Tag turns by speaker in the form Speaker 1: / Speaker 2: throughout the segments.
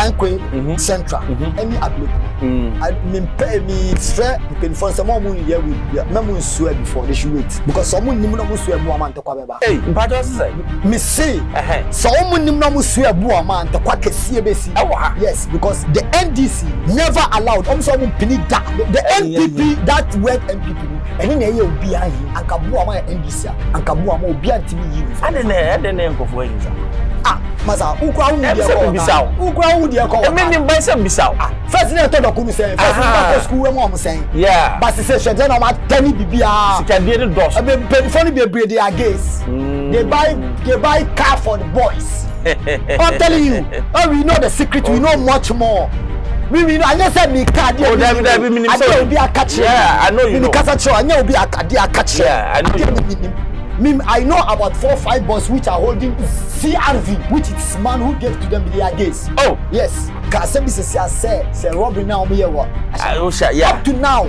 Speaker 1: Tankwe Central any able I mean pay me straight can for some more here with me swear before they should wait because someone nim no swear bu amanta kwa beba
Speaker 2: hey mpacho say
Speaker 1: me say someone nim no swear bu amanta kwa kese besi yes because the NDC never allowed some pini da the MPP that word MPP and na ye obi ahi anka bu ama NDC anka bu ama obi antimi yi
Speaker 2: ade na nkofo yin
Speaker 1: Masa, ukra wu dia ko.
Speaker 2: Me buy some bisao.
Speaker 1: First na to doku mi sen. First na school we mo sen.
Speaker 2: Yeah.
Speaker 1: But say she na ma tani bibia.
Speaker 2: She can be the doors.
Speaker 1: Be funny be they are gays. They buy car for the boys. I'm telling you. Oh, we know the secret. We know much more. We know I just said me card.
Speaker 2: Oh, David,
Speaker 1: I know be a catch.
Speaker 2: Yeah, I know you.
Speaker 1: Me kasa cho, I know be a catch.
Speaker 2: Yeah, I know you.
Speaker 1: I know about 4 or 5 boys which are holding CRV, which is man who gave to them their gays. Oh, yes. Kasem say Robin now me what?
Speaker 2: Yeah.
Speaker 1: Up to now,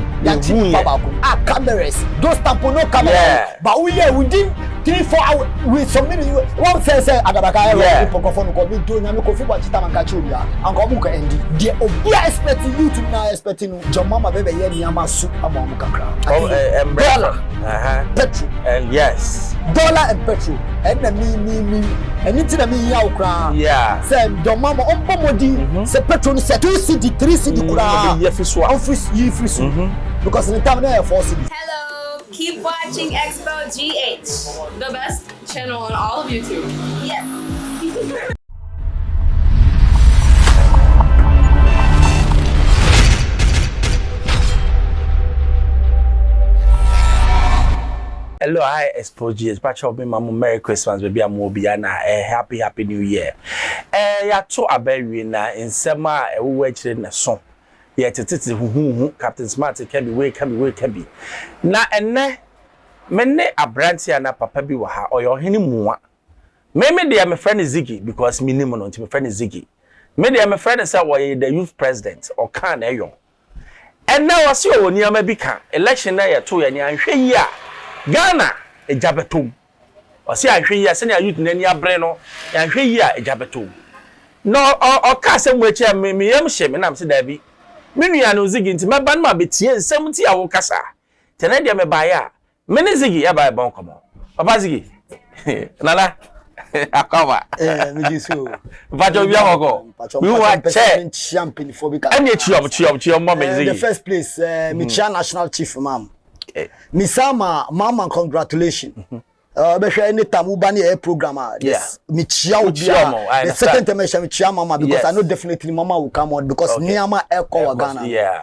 Speaker 1: cameras. Those tampo no cameras. Yeah. But we did 3-4 hours with so many. One say Adabaka Pokofon ko be do nyame Kofi ba chita manka chobia. Anko mu ka endi. The obi expecting you to now expecting your mama baby here nyama soup amom kakra. Dollar. Petrol. And
Speaker 2: yes.
Speaker 1: Dollar and petrol. And me. Anything that me here ukra.
Speaker 2: Yeah.
Speaker 1: Say your mama on pomodi. Say petrol say 2 cedi 3 cedi kura. Office you free because in the time there 4 cedi.
Speaker 3: Hello, keep watching Xposed GH, the best channel on all of YouTube. Yes.
Speaker 2: Hello, hi, Xposed GH. Pacho be mamu Merry Christmas, baby. I'm Obiana. Happy New Year. Ya to abewi na insema we chire na so. Ya tete hu Captain Smart can be we. Na enne menne abrantia na papa bi wa ha oyo hene muwa. Me dey my friend Ziggy because me name no my friend Ziggy. Me dey my friend say we the youth president or kan eyo. And now wasi o ni ama bi kan election na ya to ya ni anhwe yi a Ghana ejabetom. Wasi anhwe yi a se na youth na ni abre no ya anhwe yi a ejabetom. No o ka se mu echi me yam hye me nam se da bi. Me nua no Ziggy nti meba na betie nsem ti a wo kasa. Tena dia me ba ya. Me ne Ziggy ya ba bon komo. Papa Ziggy. Nana. Akwa.
Speaker 1: Me jisu.
Speaker 2: Vajo bia hoko. We want
Speaker 1: champion for bika.
Speaker 2: Any chiom mama Ziggy.
Speaker 1: The first place me chia national chief ma'am. Me sama mama congratulations. Be share any time we ban a program yes me chia the second time me chia mama because I know definitely mama will come on because niama eko Ghana
Speaker 2: yeah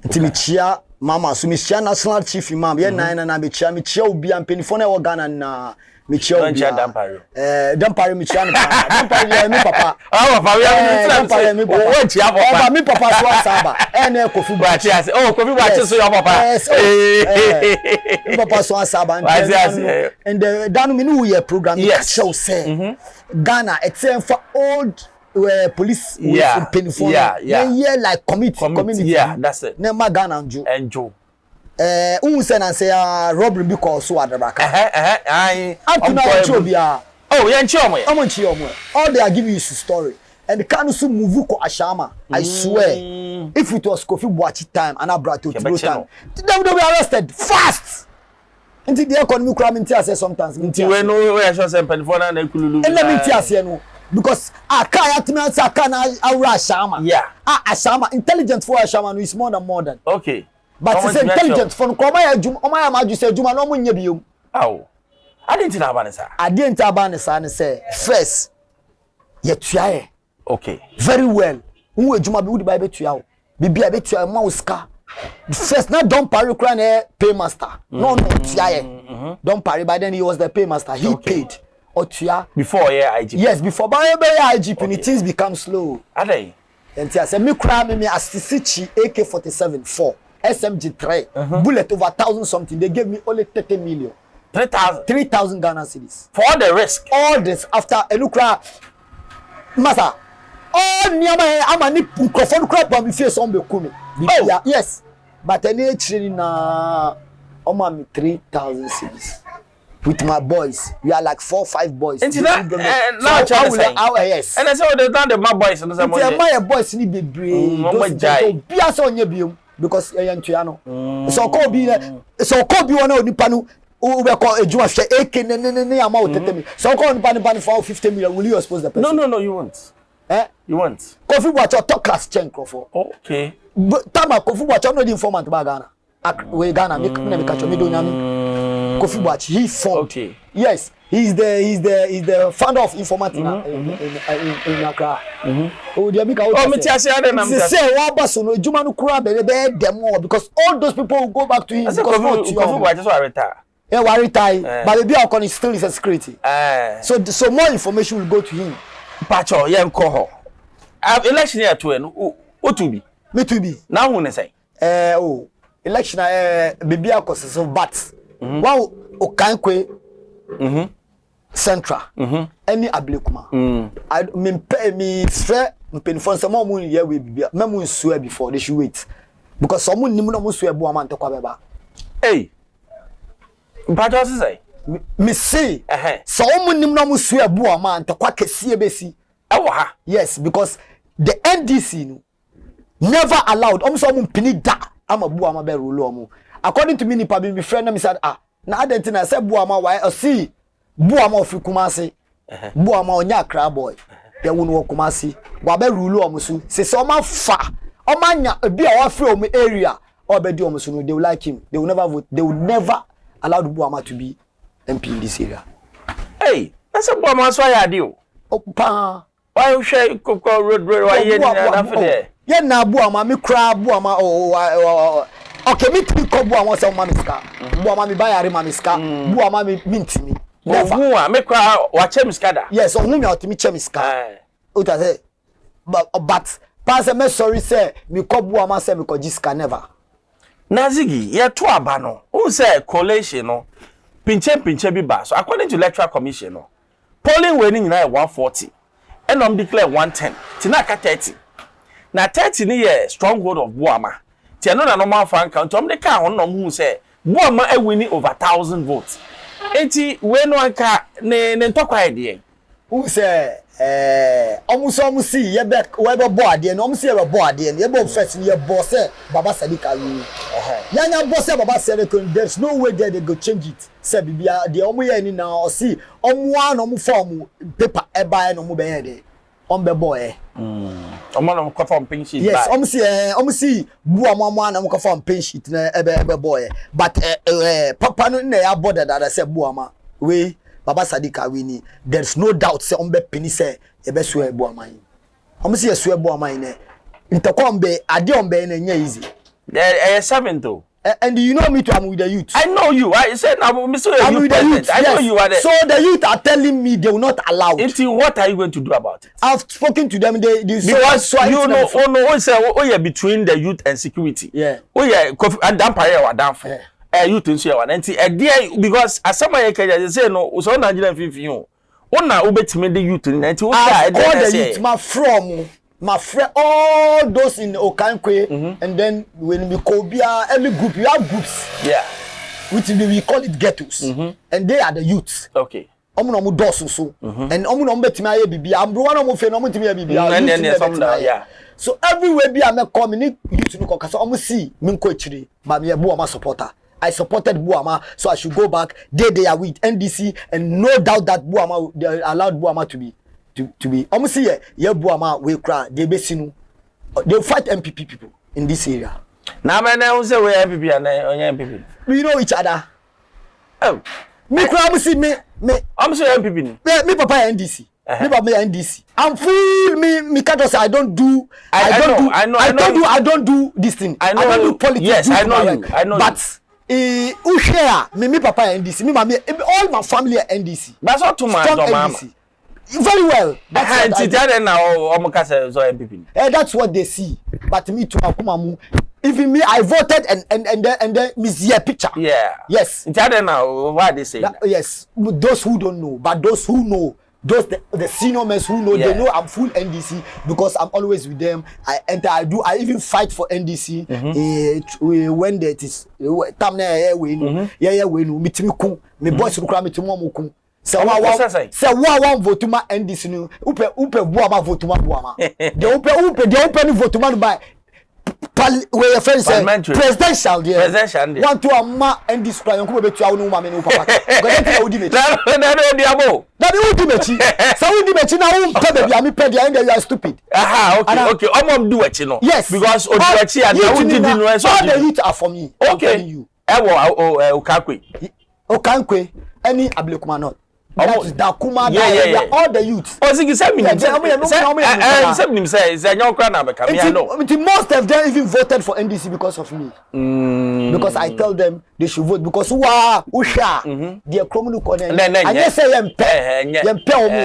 Speaker 1: nti me chia mama so me chia national chief imam ye nine na me chia obi ampenifo na e Ghana na me chia obi dampare me chia dampare me papa dampare me papa what chia papa me papa so asaba ene Kofi Boakye
Speaker 2: oh Kofi Boakye so your papa
Speaker 1: me papa so asaba and the down me no year program show say Ghana it's for old police penifon yeah like community
Speaker 2: yeah that's it
Speaker 1: na Ghana
Speaker 2: enjo
Speaker 1: say na say robbery because so adrabaka up to now chobia
Speaker 2: oh yeah
Speaker 1: nchiomo all they are giving you is story and the can so move ko ashama I swear if it was Kofi Boakye time and abrato to time they would be arrested fast until the economy crime say sometimes
Speaker 2: we know we sure say penifon na kululu
Speaker 1: and let me tell you no because akaya timi akana awra ashama
Speaker 2: yeah
Speaker 1: ashama intelligent for ashama no is more than
Speaker 2: okay
Speaker 1: but it's intelligent for Kroma ya juma o ma maju say juma no mo nya biom
Speaker 2: aw adenti na abanisa
Speaker 1: ne say first ye tuae
Speaker 2: okay
Speaker 1: very well who ejuma bi wo di ba betua wo bibia betua ma wo ska first na don pari kra na paymaster no tuae don pari by then he was the paymaster he paid otua
Speaker 2: before IGP
Speaker 1: yes before by IGP things become slow
Speaker 2: adai
Speaker 1: enti say me kra me assist AK47 4 SMG 3 bullet over 1,000 something they gave me only 30 million 3,000 Ghana cedis
Speaker 2: for all the risk
Speaker 1: all this after elukra masa all niama amani microphone crap on me face on be kumi yes but any training na oma me 3,000 cedis with my boys. We are like 4 or 5 boys.
Speaker 2: Into that, now
Speaker 1: yes.
Speaker 2: And I said, they're not the boys. And
Speaker 1: my boys need be brave. Be as on your view because I am Tiano. So Kobe one of the panu. Oh, we call a Jewish aching and amount to me. So call the pan for 50 million. Will you expose the person?
Speaker 2: No, you won't. You won't.
Speaker 1: Kofi watch your top class chenko for.
Speaker 2: Okay.
Speaker 1: But Tama Kofi watch not the informant about Ghana. We Ghana make catch me don't Kofi watch he formed.
Speaker 2: Okay.
Speaker 1: Yes, he's the founder of informant in Accra. Oh, they make out.
Speaker 2: Oh, me say
Speaker 1: say wa baso no ejuma no kura be dem because all those people will go back to him because
Speaker 2: Kofi watch so retire.
Speaker 1: Yeah, we retire, but maybe our con is still is a security. So more information will go to him.
Speaker 2: Pacho, yeah, call her. Election year 2, what to be?
Speaker 1: Me to be.
Speaker 2: Now, when I say,
Speaker 1: election, baby, I cause so but wow, Okankwe, Central, any ablekuma. I mean, pay me straight, me for some more money here we be. Me swear before they should wait because someone ni mo swear bu amanta kwa beba.
Speaker 2: Hey. Mpacho say
Speaker 1: me say so omunim na musu abu ama ntakwa kese ebesi ewo ha yes because the NDC no never allowed so omumpini da ama bu ama be rule omu according to me ni pa be friend na me said na adentina say bu ama why see bu ama ofi Kumasi bu ama onya Accra boy ya wonu wo Kumasi wa be rule omu so se oma fa oma nya bi a wa free omu area or be di omu so no they will like him they will never vote they will never allow the Buama to be MP in this area. Hey, that's a Buama so I do. Opa. Why you share road why you there? Yeah, na Buama me cry Buama okay me think Buama say mamiska. Buama me buy ari mamiska. Buama me mint me. Never. Me cry watch miska da. Yes, on me out me chemiska. Uta say but pass me sorry say me call Buama say me ko jiska never. Nazigi, ye to abano. Who say collation no? Pinche bi ba. So according to electoral commission no, polling winning na 140. And declare 110. Tina ka 30. Na 30 ni ye stronghold of Buama. Ti no na normal fan count. Tom de ka on no who say Buama e winning over 1,000 votes. Enti we no anka ne ntokwa ide. Who say omuso ye be we be board ye no omusi ye be board ye be first ye boss Baba Sadiq ayi yanya boss Baba Sadiq there's no way there they go change it say bibia de omu ye ni na o see omu an omu form paper e buy no mu be ye de on be boy omo no ko form pin sheet yes omu see bu omu an omu ko form pin sheet na e be boy but papa no na ya border that say bu ama we Baba Sadiq awini there's no doubt say ombe pini say ebe so ebu aman omo say so ebu aman ne ntakombe ade ombe na nya easy there 7 though and you know me too I'm with the youth I know you I said now Mr. I'm with the youth I know you are there so the youth are telling me they will not allow it what are you going to do about it I've spoken to them they because so you know oh say oh yeah between the youth and security yeah oh yeah and damn prayer wa damn for youth nso yawa nti there because asama ye kaja say no so Nigeria fifi you una obetime the youth nti wo say the youth my friend all those in Okankwe and then when we Kobia every group you have groups yeah which we call it ghettos and they are the youths okay omo no mo doso so and omo no betime aye bibia am one omo fe no mo timi bibia yeah so everywhere be am come ni youth no kasa omo see me nko chiri ma me bu omo supporter I supported Buama, so I should go back. They are with NDC, and no doubt that Buama they allowed Buama to be. Almost here, Buama will cry. They fight MPP people in this area. Now, man, I say we MPP and MPP. We know each other. Oh, me cry. Me. I'm saying MPP. Me papa NDC. Me papa NDC. I'm full. Me can't say I don't do. I don't do this thing. I don't do politics. Yes, I know you. I know. But who share me papa NDC me mama all my family are NDC that's not too much mama very well that's what they see but me too akumamu even me I voted and then me see a picture yeah yes now why they say yes those who don't know but those who know those the senior men who know they know I'm full NDC because I'm always with them. I enter, I even fight for NDC. When that is time na win, win. Me timi kun, me boys kura me timi mo kun. Say one vote ma NDC no. Upe bua ma vote ma bua ma. The upe ni vote ma by. Where your friends say presidential, yeah. Presidential. Want to ama NDC kura yonko be tua no ma me no papa. Because that odi me. That odi me chi. So odi me chi na won pe baby ami pe dia and you are stupid.
Speaker 2: Aha, okay. Omom do echi no.
Speaker 1: Yes.
Speaker 2: Because odi echi and na odi di no so.
Speaker 1: All the youth are for me.
Speaker 2: Okay. Ewo Okankwe.
Speaker 1: Okankwe any ablekuma not. That is Dakuma, all the youths.
Speaker 2: Oh, so you said me. Say
Speaker 1: most of them even voted for NDC because of me. Because I tell them they should vote because Usha, they are criminal connect. And they say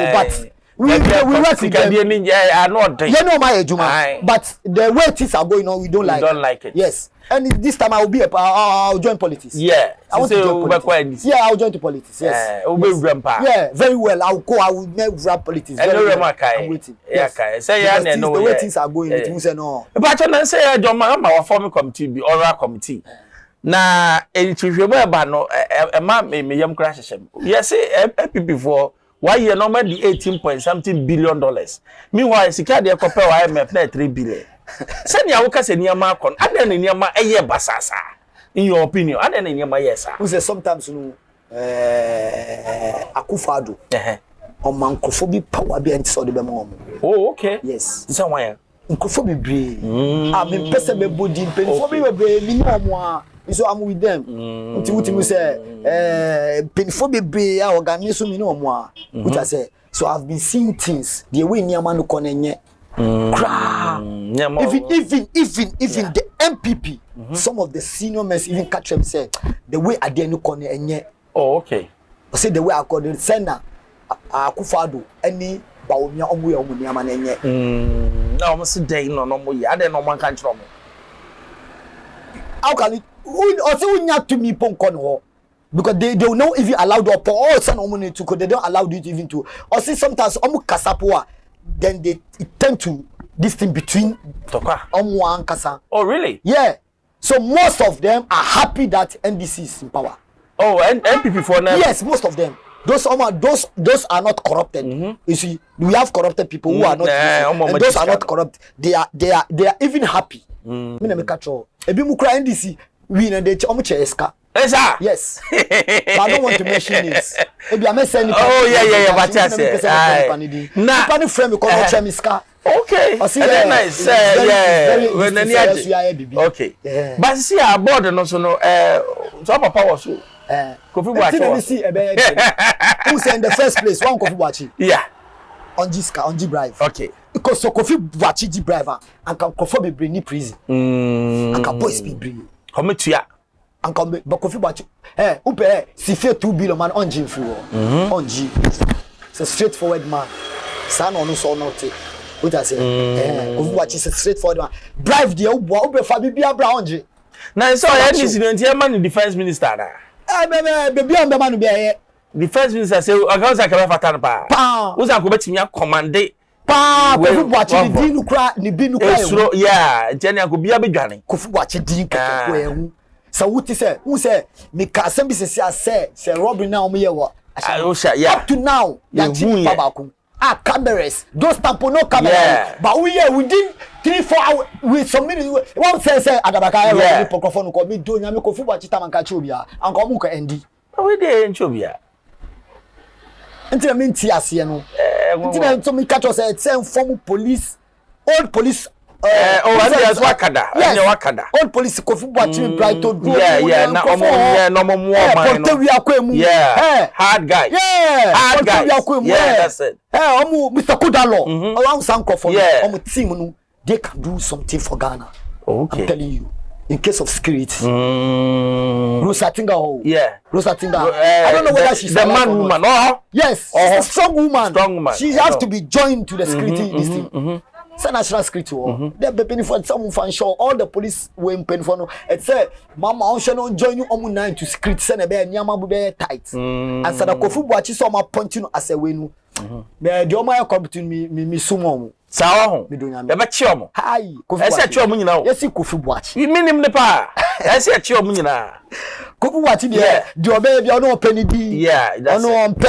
Speaker 1: but we work with them. You know my ejuma, but the way things are going on, we don't like
Speaker 2: it.
Speaker 1: Yes. And this time I'll join politics.
Speaker 2: Yeah.
Speaker 1: I want to join politics. Yeah, I'll join to politics. Yes. Yeah, very well. I will never rap politics. I'm waiting.
Speaker 2: Yes. Say
Speaker 1: the way things are going, it means no.
Speaker 2: But I say John Mahama forming committee be oral committee. Na enchihwemo eba no me yam crash him. Yes, before 1 year normally 18.something billion dollars. Meanwhile, sika de kope wa IMF na 3 billion. Send ya woka se niama akon ade ne niama eye basasa in your opinion ade ne niama yes
Speaker 1: who say sometimes no akufado omankofo bi power bi enti de be mo.
Speaker 2: Oh okay.
Speaker 1: Yes,
Speaker 2: this one ya
Speaker 1: nkofo bi bre me pese be body penfo bi bre mi no a so I'm with them unti wuti say penfo bi bre a organize so mi no mo a which I say so I've been seeing things the way niama no konenye. Even the MPP, some of the senior men even catch them say the way I didn't corner enye.
Speaker 2: Oh, okay.
Speaker 1: I say the way I call the sender Akufado any Baumia Omuya Omunia man enye.
Speaker 2: No, Mr. Day no more. I don't know man can't trouble.
Speaker 1: How can it? Also, we need to me pon because they will not even allow the all son omuni to they don't allow it even to. Or see sometimes omu kasapoa. Then they tend to this thing between Omwa and Kasa.
Speaker 2: Oh, really?
Speaker 1: Yeah. So most of them are happy that NDC is in power.
Speaker 2: Oh, and MPP for now?
Speaker 1: Yes, most of them. Those are not corrupted. You see, we have corrupted people who are not. And those are not corrupt. They are even happy. Me na me catch all. Ebi mukra NDC we na dey omuche eska. Yes. But I don't want to mention names. Maybe I'm saying
Speaker 2: oh yeah, but I say.
Speaker 1: Nah. Company frame because of Chemiska.
Speaker 2: Okay. Very nice. Yeah. Okay. Yeah. But see our board no so no so papa was so Kofi Boakye.
Speaker 1: Who say in the first place one Kofi Boakye?
Speaker 2: Yeah.
Speaker 1: On G bribe.
Speaker 2: Okay.
Speaker 1: Because so Kofi Boakye G bribe and can Kofi be bring prison. And can boys be bring.
Speaker 2: Come to ya.
Speaker 1: And come but Kofi Boakye upe si fe 2 billion man on G free on G. It's a straightforward man. San on so not what I say Kofi Boakye is a straightforward man. Bribe the ube fa bibia bra on G.
Speaker 2: Na so ya this no man defense minister na.
Speaker 1: Baby on be man be here.
Speaker 2: Defense minister say agawza ka be fatan pa. Uza ko betimi commande
Speaker 1: pa Kofi Boakye ni binu kra
Speaker 2: yeah jeni ko bia be dwane
Speaker 1: Kofi Boakye din keke ko ehu. So what is say? Who say? Me can be say robbery now me yewa. Up to now, you babaku. Cameras. Those tampono cameras. But we within 3-4 hours with some minutes. One say adabaka we microphone ko me do nyame Kofi Boakye tamanka chobia. Anko mu ko endi.
Speaker 2: We dey chobia.
Speaker 1: Until me nti ase no. Until so me catch us say form police, old police.
Speaker 2: And there's Wakada.
Speaker 1: Yes.
Speaker 2: Wakada.
Speaker 1: All police Kofi Boakye Brighton.
Speaker 2: Yeah. No more. Yeah. Hard guy.
Speaker 1: Yeah.
Speaker 2: Hard guy. Yeah, that's it.
Speaker 1: Mr. Kudalo. Around Sankrofo. Yeah. Team no, they can do something for Ghana.
Speaker 2: Okay.
Speaker 1: I'm telling you. In case of security. Rosatinga. Yeah. Rosatinga. I don't know whether she's
Speaker 2: the man woman. Oh.
Speaker 1: Yes. She's a strong woman.
Speaker 2: Strong woman.
Speaker 1: She has to be joined to the security this thing. Say national security they be paying for some fan show all the police wey paying for no it say mama on show no join you nine to security say na be nyama bu be tight and Sadiq Kofi Boakye so ma point you as a way no me de o ma compete me sumo
Speaker 2: sa ho e be che omo
Speaker 1: hi
Speaker 2: Kofi ese che omo nyina o
Speaker 1: yes Kofi Boakye
Speaker 2: minim ne pa ese che omo nyina
Speaker 1: Kofi Boakye de obe bia no opani di ono ompe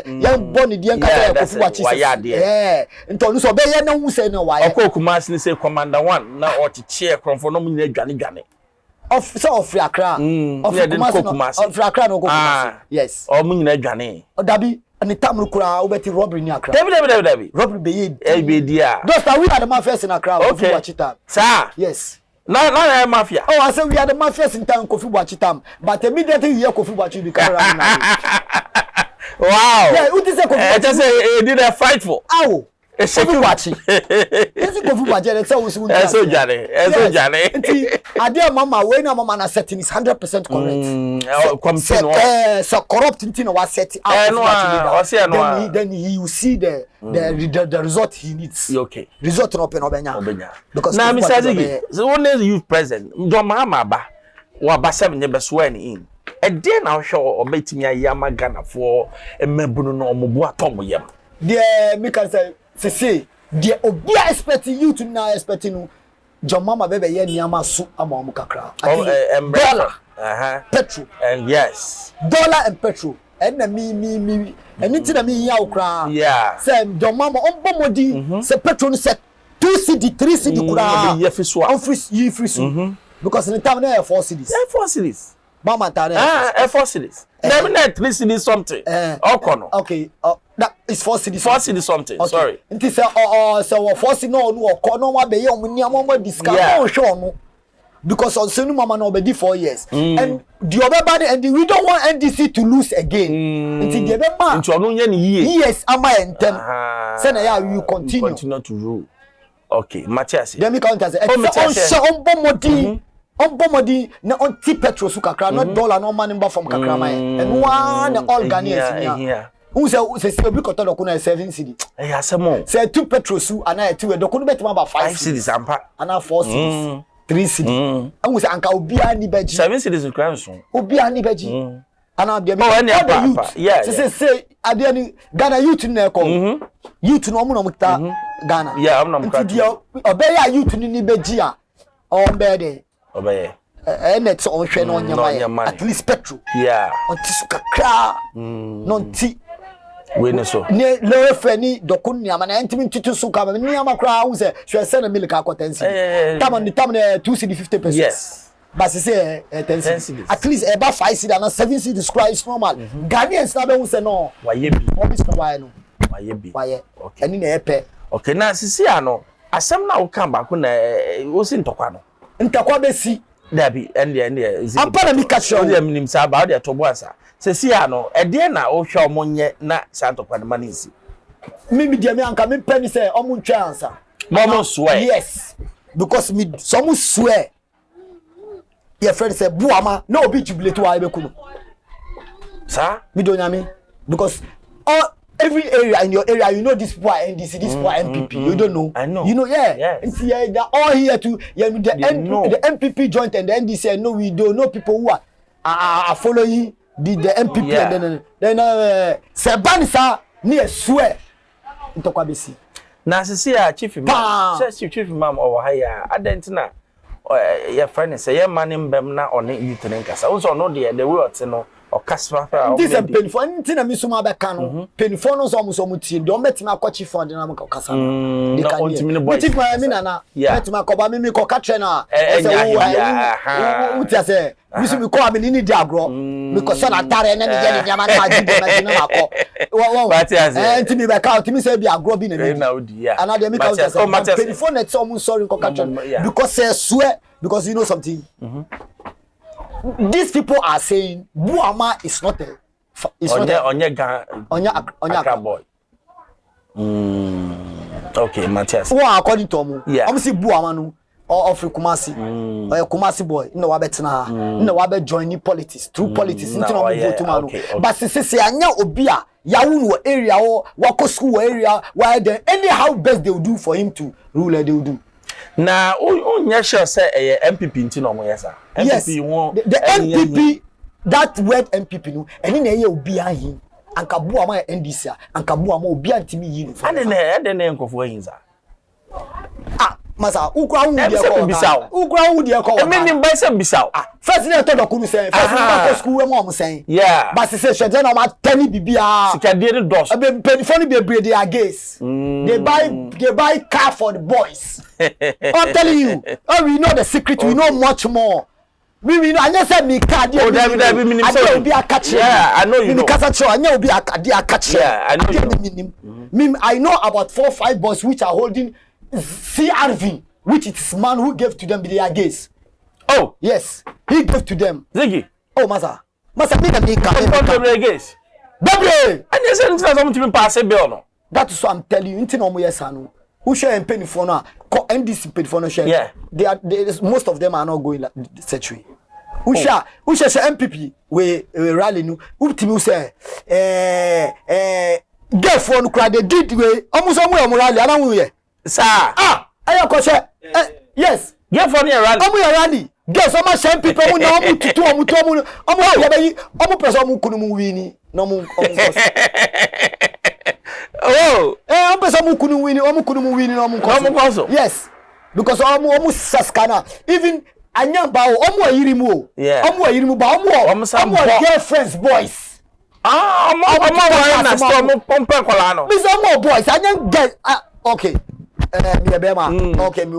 Speaker 1: yan boni di yan ka Kofi Boakye nto no so be ye na hu se na wa ye
Speaker 2: okokumas ni say commander 1 na o chiche kronfo no mu nyina dwane
Speaker 1: of Accra of Accra no Kokumas yes
Speaker 2: o mu nyina dwane
Speaker 1: dabi and the time kura obeti robbery ni Accra
Speaker 2: David
Speaker 1: robbery be ye
Speaker 2: be dia
Speaker 1: those we are the mafias in Accra Kofi Boakye time
Speaker 2: sir
Speaker 1: yes
Speaker 2: na mafia
Speaker 1: I say we are the mafias in town Kofi Boakye time but immediately you hear Kofi Boakye be carry around
Speaker 2: wow
Speaker 1: yeah who say Kofi Boakye
Speaker 2: just say did a fight for
Speaker 1: ow Kofi Boakye yes Kofi Boakye say we
Speaker 2: so jare
Speaker 1: nti ade mama we na mama na setting is 100% correct so corrupt nti na wa set out then he will see the result he needs
Speaker 2: okay
Speaker 1: result no open obenya because
Speaker 2: now Mr. Sadiq so one is youth president do mama ba wa ba 7 ye be swear ni in e dey na hwe obetimi ayama Ghana for emabunu no omobo atom yam
Speaker 1: the me can say the obia expecting you to now expecting John Mama bebe ye niama su ama omu kakra dollar petrol
Speaker 2: and yes
Speaker 1: dollar and petrol and na me anything na me ya okra
Speaker 2: yeah
Speaker 1: say John Mama on bomodi say petrol no set 2 cedi 3 cedi kura
Speaker 2: ye fiso
Speaker 1: on free so because in the time na 4 cedis mama tare
Speaker 2: 4 cedis never net 3 cedis something okono
Speaker 1: okay that is 4 cedis
Speaker 2: 4 cedis something okay. Sorry
Speaker 1: nti say so 4 cedis no okono wa be ye omuniam mo discount no show no because on senu mama no be 4 years and the other body and we don't want NDC to lose again nti the be ma
Speaker 2: nti ono nya ni
Speaker 1: yes ama entem say na ya you continue
Speaker 2: to rule okay Matthias
Speaker 1: dem count as on bomodi na on ti petrol su kakra no dollar no money mba from kakra man and one all Ghanaians here who say obi koto do kuna 7 cedi
Speaker 2: asemo
Speaker 1: say 2 petrol su ana 2 do kuna betima ba 5
Speaker 2: cedis ampa
Speaker 1: ana 4 cedis 3 cedi and we say anka obi ani beji
Speaker 2: 7 cedis nkran so
Speaker 1: obi ani beji ana be say ade ni Ghana youth na ko youth no mo ta Ghana
Speaker 2: yeah am na mka
Speaker 1: obe ya youth ni beji a on be de
Speaker 2: obeye
Speaker 1: net on hwe no nyama at least petrol
Speaker 2: yeah
Speaker 1: on ti su kakra no ti
Speaker 2: we ne so
Speaker 1: ne le fani dokun nyama na ntimi ntutu su ka me nyama kra hu se hwe se na milk akotensi tam na 2 cedi 50 pesos
Speaker 2: yes
Speaker 1: but say 10 cedi at least eba 5 cedi na 7 cedi is normal Ghanaians na be hu se no
Speaker 2: waye bi
Speaker 1: obis no waye no waye
Speaker 2: okay
Speaker 1: ani na epe
Speaker 2: okay na sisi ano asem na wo kan ba ko na wo si ntokwa no
Speaker 1: ntakwa besi
Speaker 2: dabi ende
Speaker 1: ampana mi kacho
Speaker 2: o de minim sa ba o de to boansa se si ano e de na o hwe omonye na santokwa de manisi
Speaker 1: mimi dia me anka me peni se omu ntwa ansa
Speaker 2: mama swear
Speaker 1: yes because me some swear your friend say buama no obi jubilate wa ebekuno
Speaker 2: sa
Speaker 1: me do nyame because all every area in your area you know this people are NDC this people are MPP you don't know
Speaker 2: I know
Speaker 1: you know and see they're all here to the MPP joint and the NDC I know we don't know people who are following the MPP and then Sebanisa near swear ntokwa besi
Speaker 2: na sisi ya chief imam chief imam o haya adentina your friend say your man mbem na on youth nkasa so no the way ot no okasfa fa
Speaker 1: this is painful ntina mi suma be kan no painful no so mo tie do metima akwachi fund na mo kasa
Speaker 2: de kan
Speaker 1: but if my mi na metima akoba mi ko ka tre na utia say mi so mi ko am ni di agro mi ko so na tare na mi je ni nyama na ajibo na jina mako ntimi be ka ntimi say bi agro bi na mi and dey mi ka say painful net so mo sorry ko ka tre because say swear because you know something these people are saying Buama is not a
Speaker 2: Onye boy. Okay, Matthias.
Speaker 1: Well, according to me, I'm see Buama no of Kumasi, Kumasi boy. No wabetna, no wabe joining politics through politics. Into no vote to manu. But say anya obia yawun area or wako school area where then anyhow best they will do for him to rule they will do.
Speaker 2: Na onya sure say MPP nti no mo yesa MPP won
Speaker 1: the MPP that word MPP no eni na ye obi ahin anka boa ma NDC anka boa ma obi antimi yi no
Speaker 2: ade ne nkofo hinza
Speaker 1: masa ukra hu de ko
Speaker 2: menim by some bisao
Speaker 1: first na to dokunu sen first na to school we mo sen
Speaker 2: yeah
Speaker 1: but say shede na ma tani bibia
Speaker 2: sikade ne dos
Speaker 1: penifoni be they are gays they buy car for the boys I'm telling you we know the secret we know much more we know anya say me car dey be a catch
Speaker 2: yeah I know you know
Speaker 1: kasa cho anya obi akade catch
Speaker 2: yeah I know
Speaker 1: I know about 4 or 5 boys which are holding CRV, which is man who gave to them their gays.
Speaker 2: Oh,
Speaker 1: yes, he gave to them.
Speaker 2: Ziggy.
Speaker 1: Oh, masa me na me
Speaker 2: car. Gays.
Speaker 1: Baby.
Speaker 2: And you say something to pass a bill no.
Speaker 1: That is what I'm telling you. Inti no mo yesano. Who share and penny for now? NDC penny for no share.
Speaker 2: Yeah.
Speaker 1: Most of them are not going like such way. Who share MPP we rally no. Who timi say girl for no crowd they did we almost somewhere rally ana we here.
Speaker 2: Sir.
Speaker 1: Ayo ko se. Yes.
Speaker 2: Get for near rally.
Speaker 1: Rally. Guess how much people who know to omu yabayi omu person omu kunu mu wini no mu
Speaker 2: oh
Speaker 1: omu person omu kunu mu wini no mu koso. Yes. Because omu saskana even anyamba omu ayirimu omu ayirimu ba omu girlfriends boys.
Speaker 2: Omu na storm pompe kola no.
Speaker 1: These omu boys anyam girl okay. Me bema okay me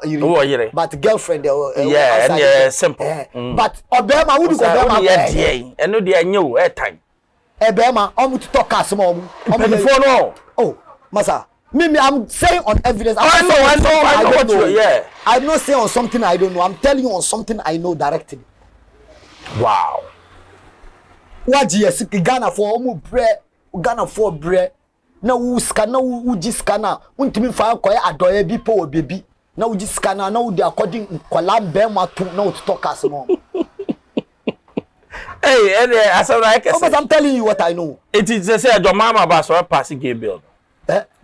Speaker 1: iri but girlfriend
Speaker 2: yeah simple
Speaker 1: but obema who do obema
Speaker 2: yeah eno de anyo time
Speaker 1: ebema omu to talk asmo
Speaker 2: before no
Speaker 1: oh masa me I'm saying on evidence
Speaker 2: I know what you yeah
Speaker 1: I'm not saying on something I don't know I'm telling you on something I know directly.
Speaker 2: Wow
Speaker 1: what yes Ghana for omu Ghana for bre na wu scanner wu ji scanner untimi fa koye adoye bi po obebi na wu ji scanner na wu de according kola be ma to na wu talk as mo
Speaker 2: hey as I can
Speaker 1: say I'm telling you what I know
Speaker 2: it is say your mama ba so pass gay bill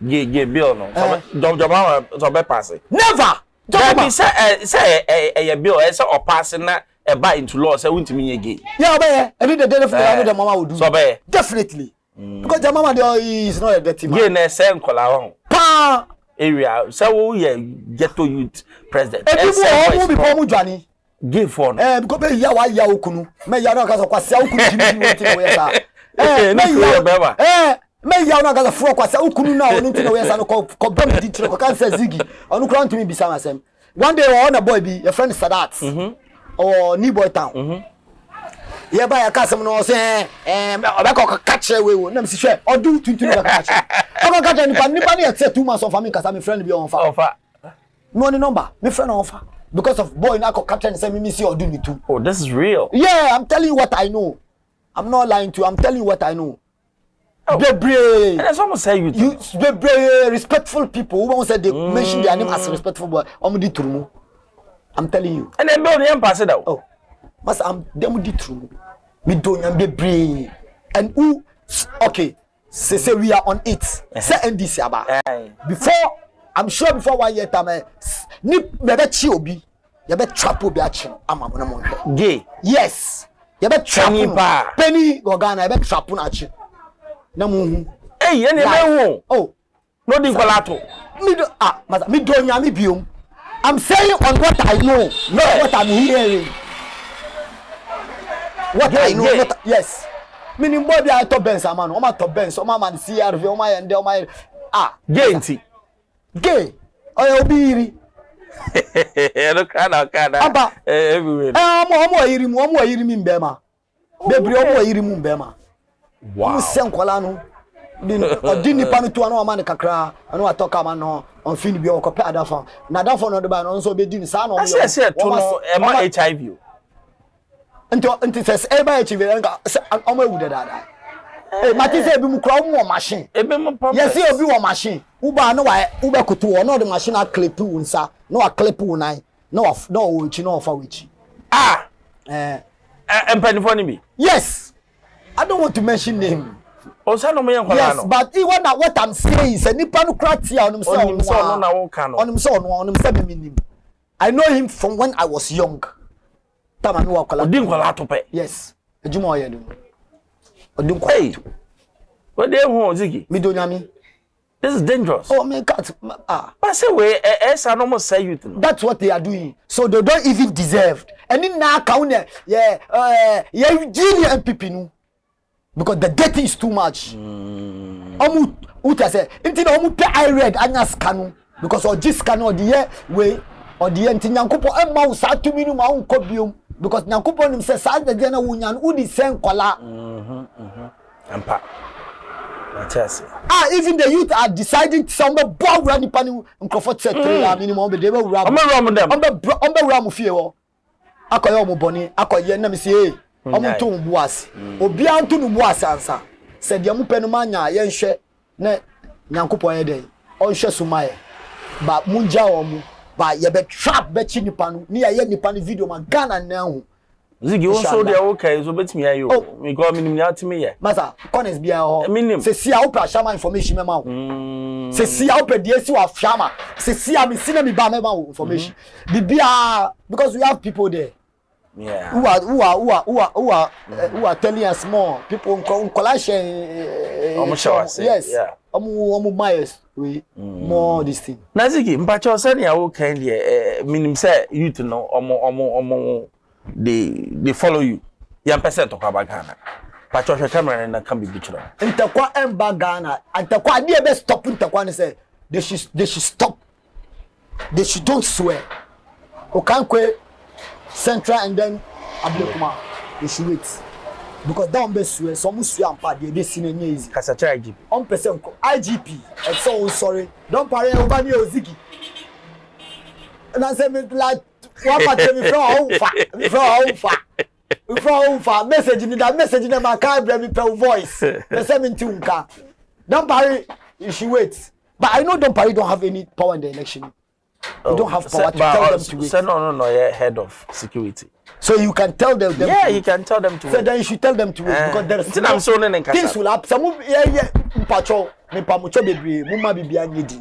Speaker 2: gay bill no your mama so be pass
Speaker 1: never
Speaker 2: don't say bill say or pass na e ba into law say untimi ye gay
Speaker 1: yeah be every day definitely the mama would do
Speaker 2: so be
Speaker 1: definitely because the mama is not a dirty man.
Speaker 2: Yeah, na say nkola won.
Speaker 1: Pa
Speaker 2: area. So we ghetto youth president.
Speaker 1: People be pomu dwani.
Speaker 2: Give for.
Speaker 1: Because be ya wa ya okunu. Me ya na ka so kwase okunu jimi wetin we sa. Me ya na ka so fro kwase okunu na onu tin we sa no ko bam di tire ko kan say zigi. Onu kran to me bisa masem. One day on a boy be your friend Sadiq. Or New Boy Town. Yeah, by a custom no say obeko catch we wo na me hwe odu tuntun be catch obeko catch nipa na say 2 months of family cause my friend be on fa no the number me friend on fa because of boy na ko catch and say me see odu ni too.
Speaker 2: Oh, this is real.
Speaker 1: Yeah, I'm telling you what I know. I'm not lying to you. I'm telling you what I know.
Speaker 2: Oh.
Speaker 1: And
Speaker 2: that's almost say you
Speaker 1: respectful people who say they mention their name as respectful boy di trumu. I'm telling you.
Speaker 2: And then build the pass it out.
Speaker 1: Oh. Mas am dem di true me do nyam bebre and who okay say we are on it say NDC aba before I'm sure before 1 year time ni bebe chi obi ye be trap obi achi ama mo na mo
Speaker 2: gay
Speaker 1: yes ye be trap penny Ghana ye be trap na achi na mo hu
Speaker 2: eh ye ne me hu
Speaker 1: oh
Speaker 2: no di kwalato
Speaker 1: me do mas me do nyam biom I'm saying on what I know not what I'm hearing. What I know, not, yes. Meaning body I top Benz man, o ma top Benz, o ma man CRV, o ma yende, o ma
Speaker 2: gay nti.
Speaker 1: Gay. O obiri.
Speaker 2: No kana. Everywhere.
Speaker 1: Omo ayiri mi mbema. Bebre omo ayiri mu mbema.
Speaker 2: Wow.
Speaker 1: Mu senkola no. Din nipa no to ano ma ne kakra, ano atoka ma no, on fin bi o ko pe adafa. Na adafa no de ba no so be din sa no.
Speaker 2: I say to no e ma HIV.
Speaker 1: Until says eba achieve nka omo ewude dada mati say ebi mu kra omo machine
Speaker 2: ebe mu pump
Speaker 1: yes say obi wo machine uba no wa ube kutu wo no the machine a clip unsa no a clip unai no ochi no fa wichi
Speaker 2: empanifo ni bi
Speaker 1: yes I don't want to mention name
Speaker 2: osa no me yankola no
Speaker 1: yes but even what I'm saying is nipa no kra tia onum say
Speaker 2: no na wo ka no
Speaker 1: onum say me nim I know him from when I was young. Tama mi wa kola.
Speaker 2: Odin kola to pe.
Speaker 1: Yes. Ejuma oye do. Odin kola.
Speaker 2: What they want, Ziggy?
Speaker 1: Me don't yami.
Speaker 2: This is dangerous.
Speaker 1: Oh, me cat.
Speaker 2: But say we, I almost say you.
Speaker 1: That's what they are doing. So they don't even deserve. And then now, yeah, Eugene MPP no, because the debt is too much. Uta say, until omu pay I read anya scanu because or this scanu or the year way or the end nyankopo emma usa 2 minutes ma unko biom because nyankopo nim say sa the jena wunyan udi sen kola.
Speaker 2: Ampa.
Speaker 1: Even the youth are deciding somewhere bow run pani uncomfort set 3 minimum be dey ram.
Speaker 2: I'm them.
Speaker 1: Ombe ram fie wo. Akoye omo boni akoye na me say omo to buase. Obi anto no buase ansa. Se de mo penu manya ye nhwe na nyankopon ye dey. Onhwe sumaye. Ba munja omo ba ye be trap be chi nipa no. Ni ye nipa no video ma Ghana na hu.
Speaker 2: Ziggy also dey okay so betimi ayo because minim ya timi ye
Speaker 1: masa connect bia ho
Speaker 2: minim
Speaker 1: se sia wo pra shama information mema wo se sia wo pedi esi wa shama se sia mi sina mi ba mema wo information bibia because we have people there who are telling us more people collation yes omu bias we more this thing
Speaker 2: na Ziggy mpacho say na wo kan dey minim say youth no omo they follow you. Yam percent of Ghana. But your camera and can be bitter.
Speaker 1: Intakwa emba Ghana. Intakwa dey be stop intakwa and say they should stop. They should don't swear. Okankwe Central and then Ablekuma. They should wait. Because down be swear some swear and part they see na easy.
Speaker 2: Kasacha IGP.
Speaker 1: 1% IGP. I'm so sorry. Don't parry over me Ziggy. And I say me like what part me from message in that message in my car me per voice the 17 car don't parry you should wait but I know don't parry don't have any power in the election you don't have power to tell them to wait
Speaker 2: no yeah head of security
Speaker 1: so you can tell them
Speaker 2: you can tell them to wait
Speaker 1: so then you should tell them to wait because there is things will happen some yeah mpacho me pamucho bebre mumma bibia nyedi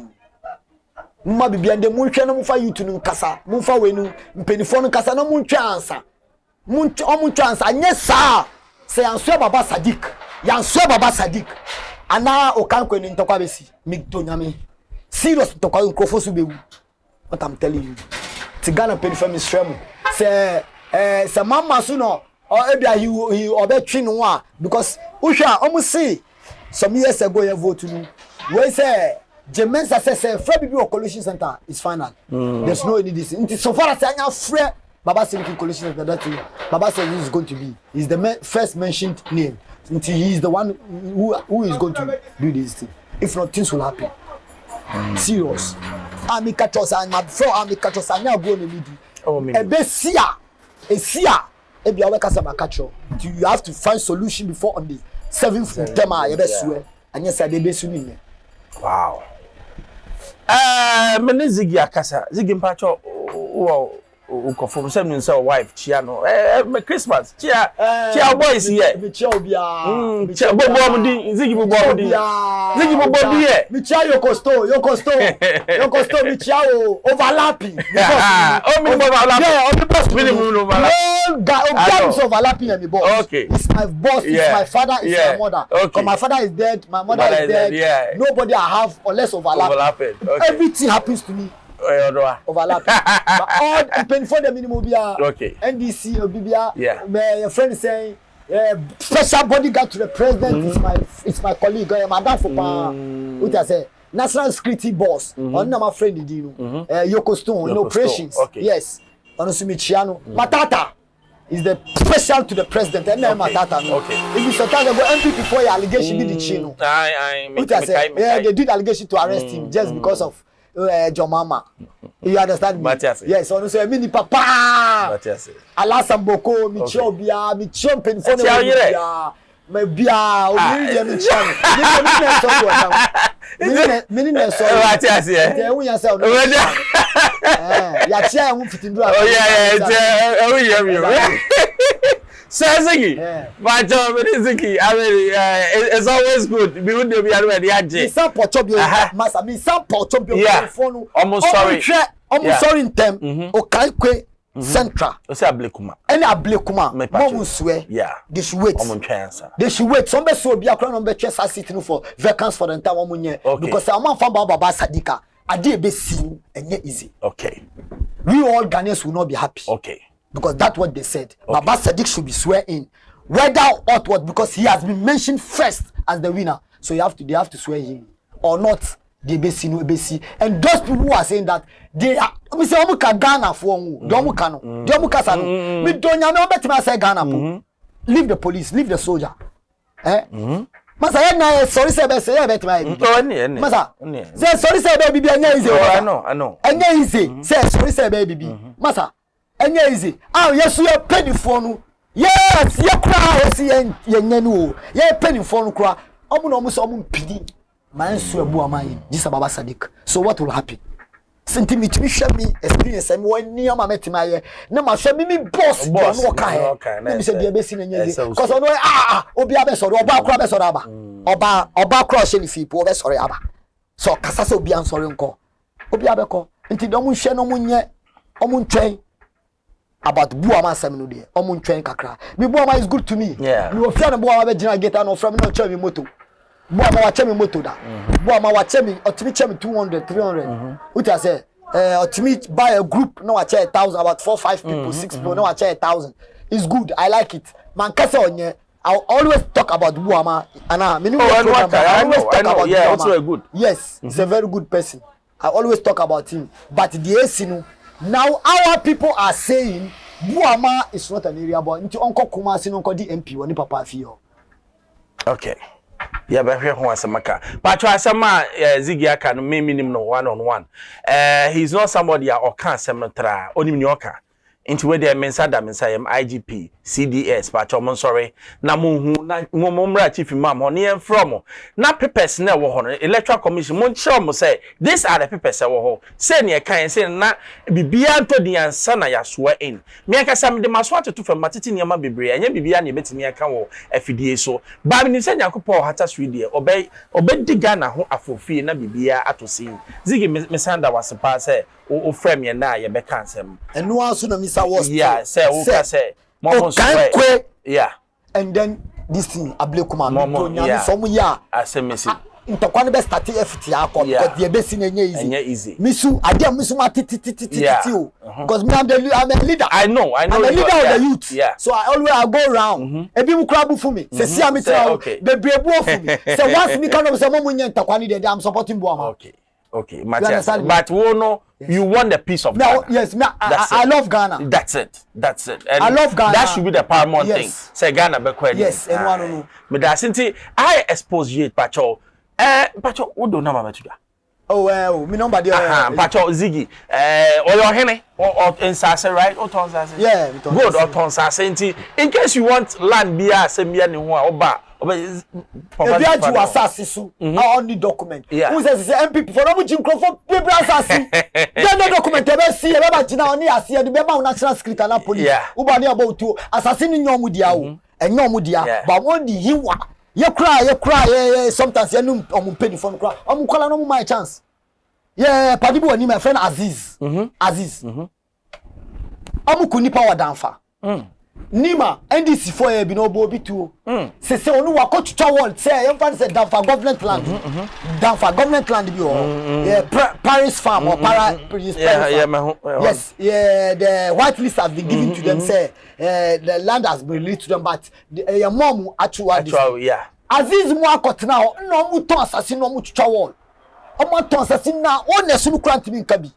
Speaker 1: mma bibia ndem munhwe no mfa YouTube nkasa mfa wenu mpenifo no nkasa no munhwe ansa munhwe ansa anye saa se yansua baba Sadiq ana okanko ni ntokwa besi migdo nyame serious ntokwa nkrofo so bewu what I'm telling you tigana penifo mi shrem se mama so no or ebia he obetwi no a because uhwa omusi some years ago you vote no we say Jemensa says Fred Bibi Coalition Center is final. There's no any this. So far as I know, Fred Baba Sadiq Coalition Center that Baba said he is going to be. He's the first mentioned name. He is the one who is going to do this thing. If not, things will happen. Serious. Ami Kachos and my friend Ami Kachos and now go in the middle.
Speaker 2: Oh me.
Speaker 1: Esia. Ebi awe kasa makacho. You have to find solution before on the 7th tema. You best swear. And yes, I did best soon.
Speaker 2: Wow. Mene Ziggy akasa Ziggy mpacho ukofom sem ni say wife chia no me Christmas chia boys here
Speaker 1: me chia obia
Speaker 2: chia bobo amudi Ziggy bobo amudi Ziggy bobo here
Speaker 1: me chia yokosto me chia overlapping
Speaker 2: oh me overlapping
Speaker 1: yeah on the boss
Speaker 2: me
Speaker 1: overlapping overlapping and the boss
Speaker 2: okay
Speaker 1: it's my boss it's my father it's my mother
Speaker 2: okay.
Speaker 1: My father is dead my mother is dead nobody I have unless overlapping okay. Everything happens to me overlap but all depend for the minimum bia
Speaker 2: okay
Speaker 1: NDC obibia my friend is saying special bodyguard to the president it's my colleague madam for what I say national security boss on my friend di no Yoko Stone no operations
Speaker 2: okay.
Speaker 1: Yes Onosumi Chiano Matata is the special to the president and Matata no
Speaker 2: okay
Speaker 1: if you sometimes go MPP for your allegation be the chino they did allegation to arrest him just because of your mama. You understand me? Yes, so say mini papa. Alasa mboko michobia michompen phone bia. Me bia o mi mi chan. Mini na so.
Speaker 2: Matias eh.
Speaker 1: Dey wu yan say o. Ya chia hu fitindura.
Speaker 2: Oh yeah, we hear you. Ziggy, but Ziggy, I mean, it's always good. We wouldn't be able to
Speaker 1: it's some portobio, master. Me some portobio.
Speaker 2: Yeah. Almost sorry.
Speaker 1: Almost sorry in them. Okay, Central.
Speaker 2: O say Ablekuma.
Speaker 1: Any Ablekuma. Mom swear.
Speaker 2: Yeah.
Speaker 1: They should wait. They should wait. Some be so be akra no be chess sitting for vacancies for the entire woman because a man from Baba Sadika. Ade be see and easy.
Speaker 2: Okay.
Speaker 1: We all Ghanaians will not be happy.
Speaker 2: Okay.
Speaker 1: Because that's what they said.
Speaker 2: Okay.
Speaker 1: Baba Sadiq should be swear in. Whether or what, because he has been mentioned first as the winner. So they have to swear him. Or not, they be see no be see. And those people who are saying that they are we say omuka Ghana for omuka no. They omuka sa no. Me don't know better say Ghana po. Leave the police, leave the soldier. Masa na sorry say be say better my. Masa. Say sorry say be bibi anya easy.
Speaker 2: I know.
Speaker 1: Anya easy. Say sorry say be bibi. Masa. Anya easy. Ah yes you pay the phone. Yes, you cry yes ye nyanu. Ye pay the phone cry. Omo no so omo pidi. Man so ebu amai. This Baba Sadiq. So what will happen? Senti me share me experience am one near my metimaye. Na ma share me boss don work here. Na me say dey be si na nyezi. Cause ono obi abe so oba akra be so aba. Oba akra she ni fipo be so aba. So kasa se obi an sorry nko. Obi abe ko. Nti do mo hwe no mo nye omo ntwen about buama asem no de. Omo ntwen kakra. Me buama is good to me. Me wo fia no buama be gina geta no from no cha me moto. Buama wa cha me moto da. Buama wa cha me otimi cha me 200 300. What I say otimi buy a group no wa cha 1,000 about 4-5 people 6 people no wa cha 1,000. It's good. I like it. Man kase onye I always talk about buama and I always talk about
Speaker 2: yeah, it's very good.
Speaker 1: Yes, he's a very good person. I always talk about him. But the AC now our people are saying buama is not an area but into Uncle Kumasi no di MP woni papa fio.
Speaker 2: Okay. Yeah, but here who asamaka. But you asama Ziggy aka no me minim no one on one. He's not somebody or can semetra onim ni oka. Into where they mensa IGP CDS but I'm sorry na mo mra chief imam on from na papers na wo ho electoral commission mo nche mo say these are the papers wo ho say ne kan say na bibia to di ansa na ya soa in me aka sam de maso atoto fam matiti ne ma bebre anya bibia na betimi aka wo afidie so ba me say nyakopo hata swede obedi Ghana ho afofie na bibia atosin Ziggy me sanda wasepa say o frame ye na ye be kansem
Speaker 1: enu aso na misa was
Speaker 2: say o ka say yeah
Speaker 1: and then this thing Ablekuma no nya so mu ya
Speaker 2: asemesi
Speaker 1: ntokwa no be start FT akọ because the best nya easy misu ade misu matiti o because me I'm a leader.
Speaker 2: I know
Speaker 1: I'm a leader of the youth.
Speaker 2: Yeah.
Speaker 1: So I always go around ebi mu krabu for me say see am tell be brebu for me say once me kind of say mo nya ntokwa ni dey I'm supporting Buama.
Speaker 2: Okay, Matthias, but we know you want the peace of Ghana.
Speaker 1: Yes, I love Ghana.
Speaker 2: That's it. And
Speaker 1: I love Ghana.
Speaker 2: That should be the paramount thing. Say Ghana be kwedi.
Speaker 1: Yes, anyone know.
Speaker 2: Me da sinti I expose you pacho. Pacho wo do na mama tuda.
Speaker 1: Oh well, me number there.
Speaker 2: Pacho Ziggy. Or your hene or insase right? Or tonsase.
Speaker 1: Yeah,
Speaker 2: good or tonsase. In case you want land bia se bia ni ho oba.
Speaker 1: If you are to assassin so I only document who says MP for no jim crofo people assassin then no document e be see e be gina oni ase e be ma national secretary na police who ba ni about to assassin ni nyom dia o enyom dia but won di hiwa ye cry sometimes you know am pay the phone cry am call no my chance yeah padibo ani my friend Aziz am ku nipa wadanfa Nima NDC for e bi no bo bi tu se onu wa ko twitwa wall say you fan say Danfa government land Danfa government land bi o Paris farm or Paris yes the white list has been given to them say the land has been released to them but your mom actually Aziz mu akotena ho no mu ton assassin no mu twitwa wall o mo ton assassin na o na sunu grant mi nka bi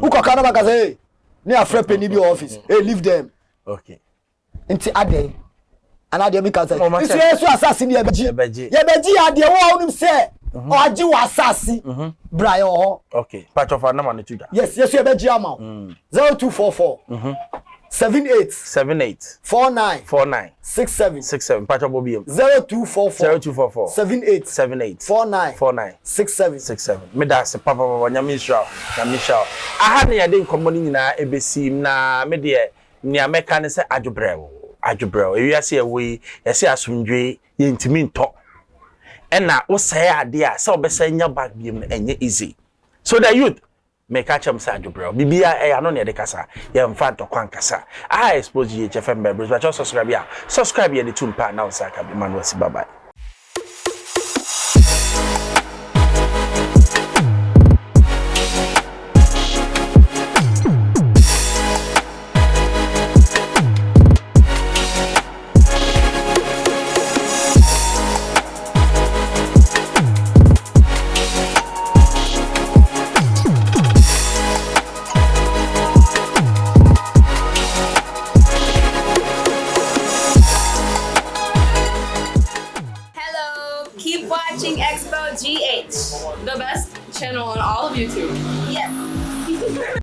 Speaker 1: ukoka na baka say ne afre penny bi office leave them
Speaker 2: okay
Speaker 1: Inti ade anade mi kan say Israel so assassin ye beji ade wo onim say o agi wo assassin Brian ho
Speaker 2: okay patch of na man tuga
Speaker 1: yes ye beji ama 0244 78 49 67
Speaker 2: patch of obi
Speaker 1: 0244 78
Speaker 2: 49 67 me da se papa nyame Israel aha na ye de nkomoni nyina ebesi na me de ni ameka ne se adwobrɛw ewiase ewe yɛse asomdwe yɛntimi ntɔ ɛna wo sɛe ade a sɛ obɛsɛ nya bag biem enye easy so the youth me catch am sa adwobro bibia ano ne de kasa ye mfa to kwan kasa Xposed GHFM members but just subscribe ye the tune pa now sa ka be man wasi bye bye.
Speaker 3: Keep watching Xposed GH, the best channel on all of YouTube. Yes.